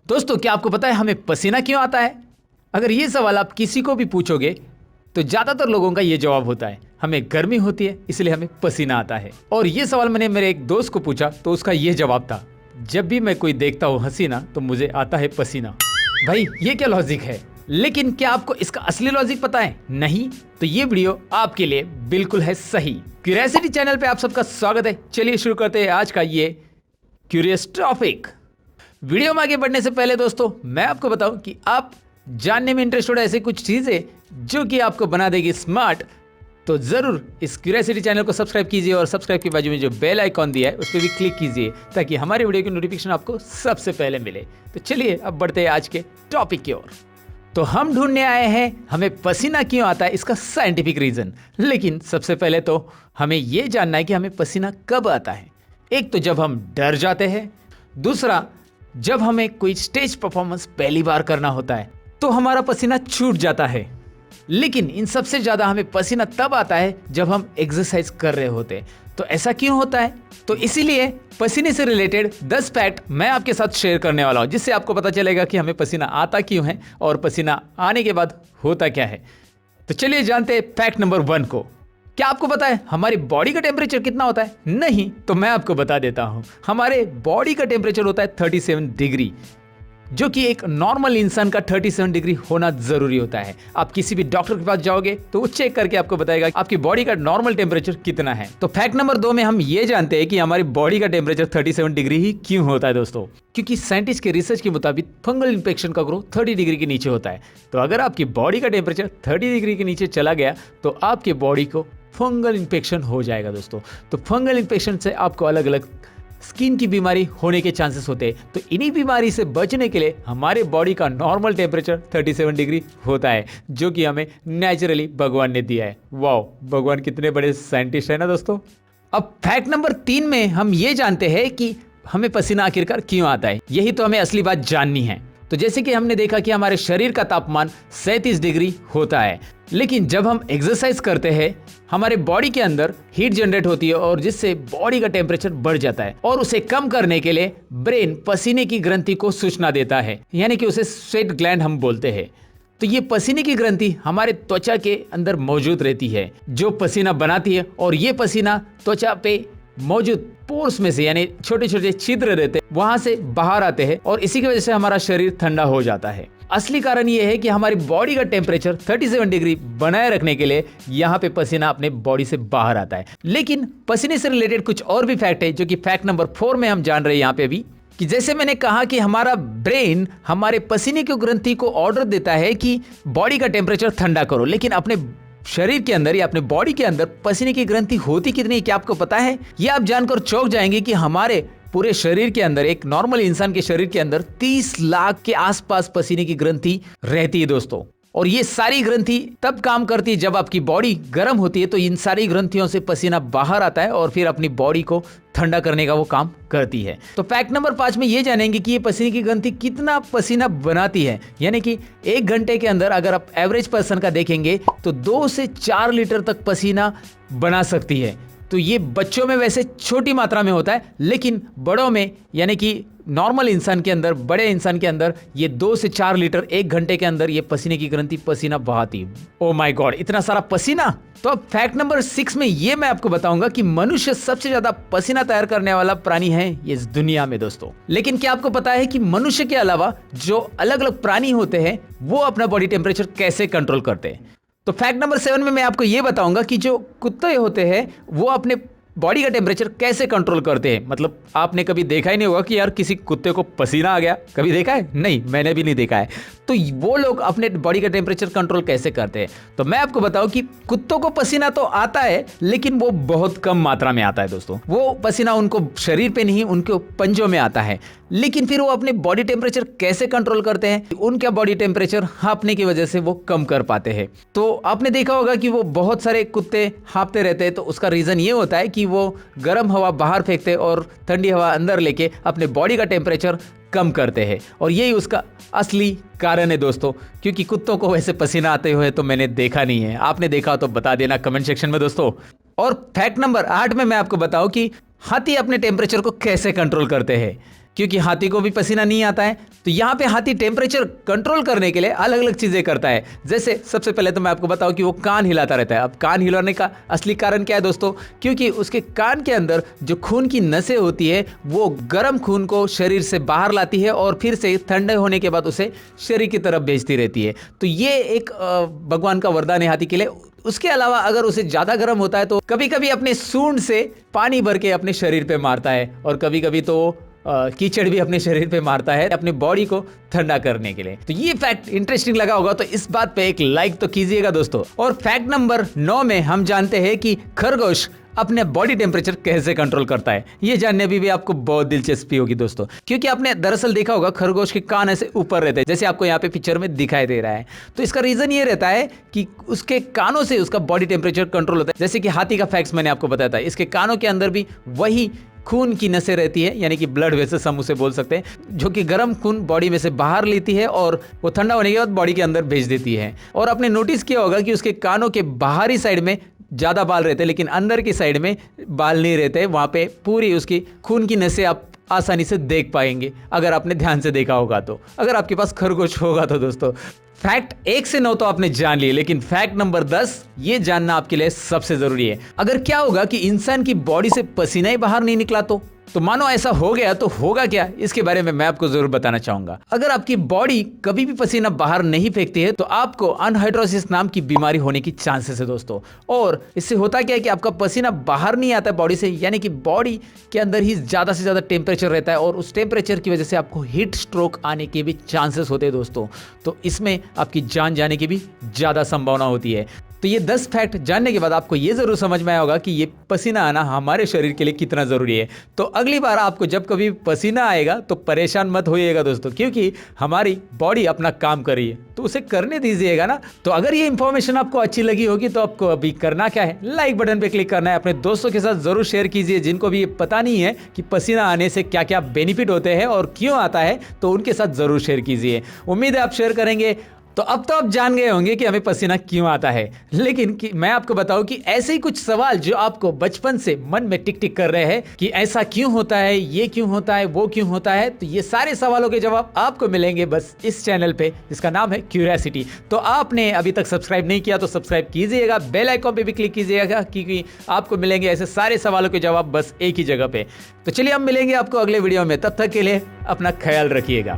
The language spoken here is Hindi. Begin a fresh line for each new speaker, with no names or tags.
दोस्तों, क्या आपको पता है हमें पसीना क्यों आता है? अगर ये सवाल आप किसी को भी पूछोगे तो ज़्यादातर लोगों का ये जवाब होता है, हमें गर्मी होती है इसलिए हमें पसीना आता है। और ये सवाल मैंने मेरे एक दोस्त को पूछा तो उसका ये जवाब था, जब भी मैं कोई देखता हूँ हसीना तो मुझे आता है पसीना। भाई ये क्या लॉजिक है? लेकिन क्या आपको इसका असली लॉजिक पता है? नहीं? तो ये वीडियो आपके लिए बिल्कुल है सही। क्यूरियोसिटी चैनल पे आप सबका स्वागत है। चलिए शुरू करते हैं आज का ये क्यूरियस टॉपिक। वीडियो में आगे बढ़ने से पहले दोस्तों मैं आपको बताऊं कि आप जानने में इंटरेस्टेड ऐसी कुछ चीज़ें जो कि आपको बना देगी स्मार्ट, तो ज़रूर इस क्यूरियोसिटी चैनल को सब्सक्राइब कीजिए और सब्सक्राइब के बाजू में जो बेल आइकॉन दिया है उस पर भी क्लिक कीजिए ताकि हमारे वीडियो की नोटिफिकेशन आपको सबसे पहले मिले। तो चलिए अब बढ़ते हैं आज के टॉपिक की ओर। तो हम ढूंढने आए हैं हमें पसीना क्यों आता है, इसका साइंटिफिक रीज़न। लेकिन सबसे पहले तो हमें ये जानना है कि हमें पसीना कब आता है। एक तो जब हम डर जाते हैं, दूसरा जब हमें कोई स्टेज परफॉर्मेंस पहली बार करना होता है तो हमारा पसीना छूट जाता है। लेकिन इन सबसे ज़्यादा हमें पसीना तब आता है जब हम एक्सरसाइज कर रहे होते हैं। तो ऐसा क्यों होता है? तो इसीलिए पसीने से रिलेटेड 10 फैक्ट मैं आपके साथ शेयर करने वाला हूँ, जिससे आपको पता चलेगा कि हमें पसीना आता क्यों है और पसीना आने के बाद होता क्या है। तो चलिए जानते हैं फैक्ट नंबर 1 को। क्या आपको पता है हमारी बॉडी का टेम्परेचर कितना होता है? नहीं? तो मैं आपको बता देता हूं। हमारे बॉडी का टेम्परेचर होता है 37 डिग्री, जो कि एक नॉर्मल इंसान का 37 डिग्री होना जरूरी होता है। आप किसी भी डॉक्टर के पास जाओगे तो वो चेक करके आपको बताएगा आपकी बॉडी का नॉर्मल टेम्परेचर कितना है। तो फैक्ट नंबर 2 में हम ये जानते हैं कि हमारी बॉडी का टेम्परेचर 37 डिग्री ही क्यों होता है दोस्तों, क्योंकि साइंटिस्ट के रिसर्च के मुताबिक फंगल इन्फेक्शन का ग्रोथ 30 डिग्री के नीचे होता है। तो अगर आपकी बॉडी का टेम्परेचर 30 डिग्री के नीचे चला गया तो आपके बॉडी को फंगल इन्फेक्शन हो जाएगा दोस्तों। तो फंगल इन्फेक्शन से आपको अलग अलग स्किन की बीमारी होने के चांसेस होते हैं। तो इन्हीं बीमारी से बचने के लिए हमारे बॉडी का नॉर्मल टेम्परेचर 37 डिग्री होता है, जो कि हमें नेचुरली भगवान ने दिया है। वाह, भगवान कितने बड़े साइंटिस्ट है ना दोस्तों। अब फैक्ट नंबर 3 में हम ये जानते हैं कि हमें पसीना आखिरकार क्यों आता है। यही तो हमें असली बात जाननी है। तो जैसे कि हमने देखा कि हमारे शरीर का तापमान 37 डिग्री होता है, लेकिन जब हम एक्सरसाइज करते हैं हमारे बॉडी के अंदर हीट जनरेट होती है और जिससे बॉडी का टेम्परेचर बढ़ जाता है। और उसे कम करने के लिए ब्रेन पसीने की ग्रंथि को सूचना देता है, यानी कि उसे स्वेट ग्लैंड हम बोलते हैं। तो ये पसीने की ग्रंथि हमारे त्वचा के अंदर मौजूद रहती है, जो पसीना बनाती है। और ये पसीना त्वचा पे मौजूद पोर्स में से, यानी छोटे छोटे छिद्र रहते हैं, वहां से बाहर आते हैं और इसी की वजह से हमारा शरीर ठंडा हो जाता है। असली कारण ये है कि हमारी बॉडी का टेम्परेचर 37 डिग्री बनाए रखने के लिए यहाँ पे पसीना अपने बॉडी से बाहर आता है। लेकिन पसीने से रिलेटेड कुछ और भी फैक्ट है, जो कि फैक्ट नंबर 4 में हम जान रहे हैं यहाँ पे भी, कि जैसे मैंने कहा कि हमारा ब्रेन हमारे पसीने की ग्रंथि को ऑर्डर देता है कि बॉडी का टेम्परेचर ठंडा करो, लेकिन अपने शरीर के अंदर या अपने बॉडी के अंदर पसीने की ग्रंथि होती कितनी, क्या आपको पता है? ये आप जानकर चौंक जाएंगे कि हमारे पूरे शरीर के अंदर, एक नॉर्मल इंसान के शरीर के अंदर 30 लाख के आसपास पसीने की ग्रंथि रहती है दोस्तों। और ये सारी ग्रंथि तब काम करती है जब आपकी बॉडी गर्म होती है, तो इन सारी ग्रंथियों से पसीना बाहर आता है और फिर अपनी बॉडी को ठंडा करने का वो काम करती है। तो फैक्ट नंबर 5 में ये जानेंगे कि ये पसीने की ग्रंथि कितना पसीना बनाती है। यानी कि 1 घंटे के अंदर अगर आप एवरेज पर्सन का देखेंगे तो 2 से 4 लीटर तक पसीना बना सकती है। तो ये बच्चों में वैसे छोटी मात्रा में होता है, लेकिन बड़ों में, यानी कि नॉर्मल इंसान के अंदर, बड़े इंसान के अंदर ये 2 से 4 लीटर 1 घंटे के अंदर ये पसीने की ग्रंथि पसीना बहाती है। ओ माय गॉड, इतना सारा पसीना। तो अब फैक्ट नंबर 6 में ये मैं आपको बताऊंगा कि मनुष्य सबसे ज्यादा पसीना तैयार करने वाला प्राणी है इस दुनिया में दोस्तों। लेकिन क्या आपको पता है कि मनुष्य के अलावा जो अलग अलग प्राणी होते हैं वो अपना बॉडी टेम्परेचर कैसे कंट्रोल करते हैं? तो फैक्ट नंबर 7 में मैं आपको ये बताऊंगा कि जो कुत्ते होते हैं वो अपने बॉडी का टेम्परेचर कैसे कंट्रोल करते हैं। मतलब आपने कभी देखा ही नहीं होगा कि यार किसी कुत्ते को पसीना आ गया, कभी देखा है? नहीं, मैंने भी नहीं देखा है। तो वो लोग अपने बॉडी का टेम्परेचर कंट्रोल कैसे करते हैं? तो मैं आपको बताऊं कि कुत्तों को पसीना तो आता है, लेकिन वो बहुत कम मात्रा में आता है दोस्तों। वो पसीना उनको शरीर पे नहीं, उनके पंजों में आता है। लेकिन फिर वो अपने बॉडी टेम्परेचर कैसे कंट्रोल करते हैं? उनका बॉडी टेम्परेचर हाँपने की वजह से वो कम कर पाते हैं। तो आपने देखा होगा कि वो बहुत सारे कुत्ते हाँपते रहते हैं, तो उसका रीज़न ये होता है कि वो गर्म हवा बाहर फेंकते और ठंडी हवा अंदर लेके अपने बॉडी का टेम्परेचर कम करते हैं। और यही उसका असली कारण है दोस्तों, क्योंकि कुत्तों को वैसे पसीना आते हुए तो मैंने देखा नहीं है। आपने देखा तो बता देना कमेंट सेक्शन में दोस्तों। और फैक्ट नंबर 8 में मैं आपको बताऊं कि हाथी अपने टेम्परेचर को कैसे कंट्रोल करते हैं। क्योंकि हाथी को भी पसीना नहीं आता है। तो यहाँ पे हाथी टेम्परेचर कंट्रोल करने के लिए अलग अलग चीजें करता है। जैसे सबसे पहले तो मैं आपको बताऊं कि वो कान हिलाता रहता है। अब कान हिलाने का असली कारण क्या है दोस्तों? क्योंकि उसके कान के अंदर जो खून की नसें होती है वो गर्म खून को शरीर से बाहर लाती है और फिर से ठंडे होने के बाद उसे शरीर की तरफ भेजती रहती है। तो ये एक भगवान का वरदान है हाथी के लिए। उसके अलावा अगर उसे ज़्यादा गर्म होता है तो कभी कभी अपने सूंड से पानी भर के अपने शरीर पे मारता है, और कभी कभी तो कीचड़ भी अपने शरीर पे मारता है अपनी बॉडी को ठंडा करने के लिए। तो ये फैक्ट इंटरेस्टिंग लगा होगा तो इस बात पे एक लाइक तो कीजिएगा दोस्तों। और फैक्ट नंबर 9 में हम जानते हैं कि खरगोश अपने बॉडी टेम्परेचर कैसे कंट्रोल करता है। ये जानने भी आपको बहुत दिलचस्पी होगी दोस्तों, क्योंकि आपने दरअसल देखा होगा खरगोश के कान ऐसे ऊपर रहते हैं, जैसे आपको यहाँ पे पिक्चर में दिखाई दे रहा है। तो इसका रीजन ये रहता है कि उसके कानों से उसका बॉडी टेम्परेचर कंट्रोल होता है। जैसे कि हाथी का फैक्ट्स मैंने आपको बताया था, इसके कानों के अंदर भी वही खून की नसें रहती है, यानी कि ब्लड वेसल्स हम उसे बोल सकते हैं, जो कि गर्म खून बॉडी में से बाहर लेती है और वो ठंडा होने के बाद बॉडी के अंदर भेज देती है। और आपने नोटिस किया होगा कि उसके कानों के बाहरी साइड में ज़्यादा बाल रहते हैं, लेकिन अंदर की साइड में बाल नहीं रहते। वहाँ पे पूरी उसकी खून की नसें आप आसानी से देख पाएंगे अगर आपने ध्यान से देखा होगा तो, अगर आपके पास खरगोश होगा तो दोस्तों। फैक्ट 1 से 9 तो आपने जान लिए, लेकिन फैक्ट नंबर 10 ये जानना आपके लिए सबसे जरूरी है। अगर क्या होगा कि इंसान की बॉडी से पसीना ही बाहर नहीं निकला तो मानो ऐसा हो गया तो होगा क्या, इसके बारे में मैं आपको जरूर बताना चाहूंगा। अगर आपकी बॉडी कभी भी पसीना बाहर नहीं फेंकती है तो आपको अनहाइड्रोसिस नाम की बीमारी होने की चांसेस है दोस्तों। और इससे होता क्या है कि आपका पसीना बाहर नहीं आता बॉडी से, यानी कि बॉडी के अंदर ही ज्यादा से ज्यादा टेम्परेचर रहता है और उस टेम्परेचर की वजह से आपको हीट स्ट्रोक आने के भी चांसेस होते हैं दोस्तों। तो इसमें आपकी जान जाने की भी ज्यादा संभावना होती है। तो ये 10 फैक्ट जानने के बाद आपको ये जरूर समझ में आया होगा कि ये पसीना आना हमारे शरीर के लिए कितना जरूरी है। तो अगली बार आपको जब कभी पसीना आएगा तो परेशान मत होइएगा दोस्तों, क्योंकि हमारी बॉडी अपना काम कर रही है तो उसे करने दीजिएगा ना। तो अगर ये इंफॉर्मेशन आपको अच्छी लगी होगी तो आपको अभी करना क्या है, लाइक बटन पे क्लिक करना है। अपने दोस्तों के साथ जरूर शेयर कीजिए जिनको भी ये पता नहीं है कि पसीना आने से क्या क्या बेनिफिट होते हैं और क्यों आता है, तो उनके साथ जरूर शेयर कीजिए। उम्मीद है आप शेयर करेंगे। तो अब तो आप जान गए होंगे कि हमें पसीना क्यों आता है, लेकिन मैं आपको बताऊं कि ऐसे ही कुछ सवाल जो आपको बचपन से मन में टिक टिक कर रहे हैं कि ऐसा क्यों होता है, ये क्यों होता है, वो क्यों होता है, तो ये सारे सवालों के जवाब आपको मिलेंगे बस इस चैनल पे जिसका नाम है क्यूरियोसिटी। तो आपने अभी तक सब्सक्राइब नहीं किया तो सब्सक्राइब कीजिएगा, बेल आइकॉन पे भी क्लिक कीजिएगा, क्योंकि आपको मिलेंगे ऐसे सारे सवालों के जवाब बस एक ही जगह पे। तो चलिए हम मिलेंगे आपको अगले वीडियो में, तब तक के लिए अपना ख्याल रखिएगा।